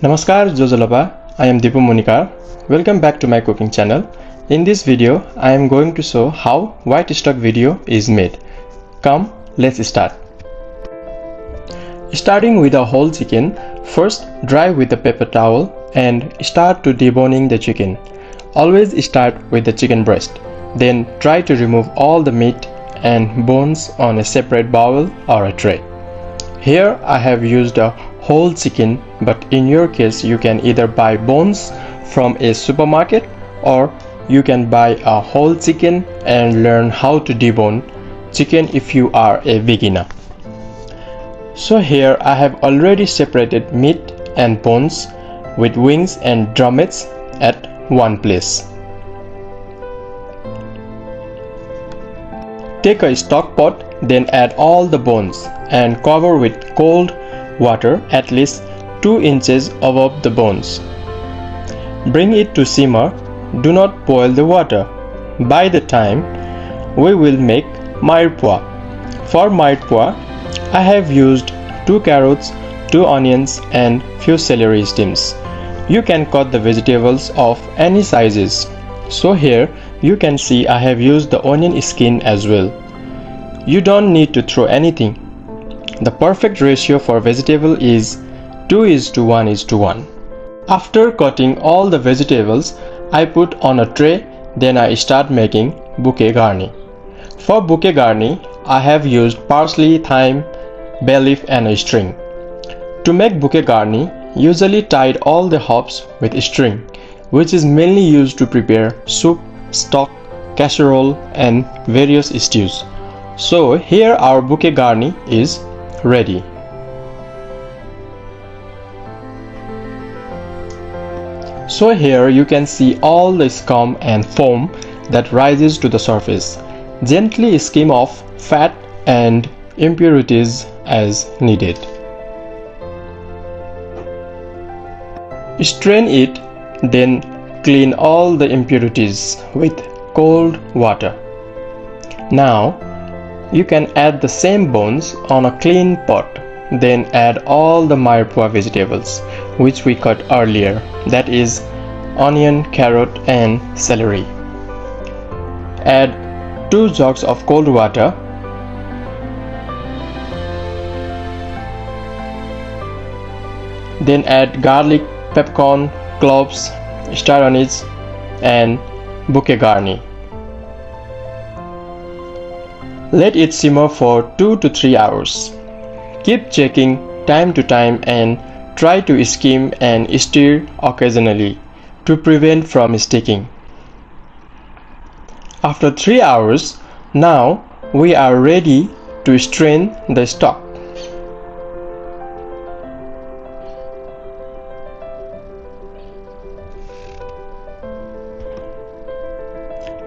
Namaskar Jojalaba, I am Deepu Monikar. Welcome back to my cooking channel. In this video, I am going to show how white stock video is made. Come, let's start. Starting with a whole chicken, first dry with a paper towel and start to deboning the chicken. Always start with the chicken breast. Then try to remove all the meat and bones on a separate bowl or a tray. Here I have used a whole chicken, but in your case you can either buy bones from a supermarket or you can buy a whole chicken and learn how to debone chicken if you are a beginner. So here I have already separated meat and bones with wings and drumettes at one place. Take a stock pot, then add all the bones and cover with cold water at least 2 inches above the bones. Bring it to simmer. Do not boil the water. By the time we will make Mirepoix. For Mirepoix, I have used 2 carrots, 2 onions and few celery stems. You can cut the vegetables of any sizes. So here you can see I have used the onion skin as well. You don't need to throw anything. The perfect ratio for vegetable is 2:1:1. After cutting all the vegetables, I put on a tray, then I start making Bouquet Garni. For Bouquet Garni, I have used parsley, thyme, bay leaf and a string. To make Bouquet Garni, usually tied all the herbs with string, which is mainly used to prepare soup, stock, casserole and various stews. So here our Bouquet Garni is ready. So here you can see all the scum and foam that rises to the surface. Gently skim off fat and impurities as needed. Strain it, then clean all the impurities with cold water. Now you can add the same bones on a clean pot. Then add all the Mirepoix vegetables which we cut earlier, that is onion, carrot and celery. Add 2 jugs of cold water. Then add garlic, peppercorn, cloves, star anise and Bouquet Garni. Let it simmer for 2 to 3 hours. Keep checking time to time and try to skim and stir occasionally to prevent from sticking. After 3 hours, now we are ready to strain the stock.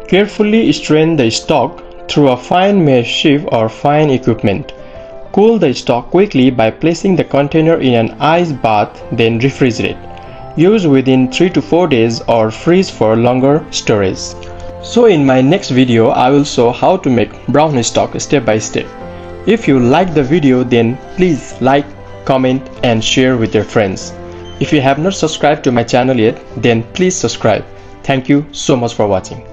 Carefully strain the stock through a fine mesh sieve or fine equipment. Cool the stock quickly by placing the container in an ice bath, then refrigerate. Use within 3 to 4 days or freeze for longer storage. So in my next video, I will show how to make brown stock step by step. If you like the video, then please like, comment and share with your friends. If you have not subscribed to my channel yet, then please subscribe. Thank you so much for watching.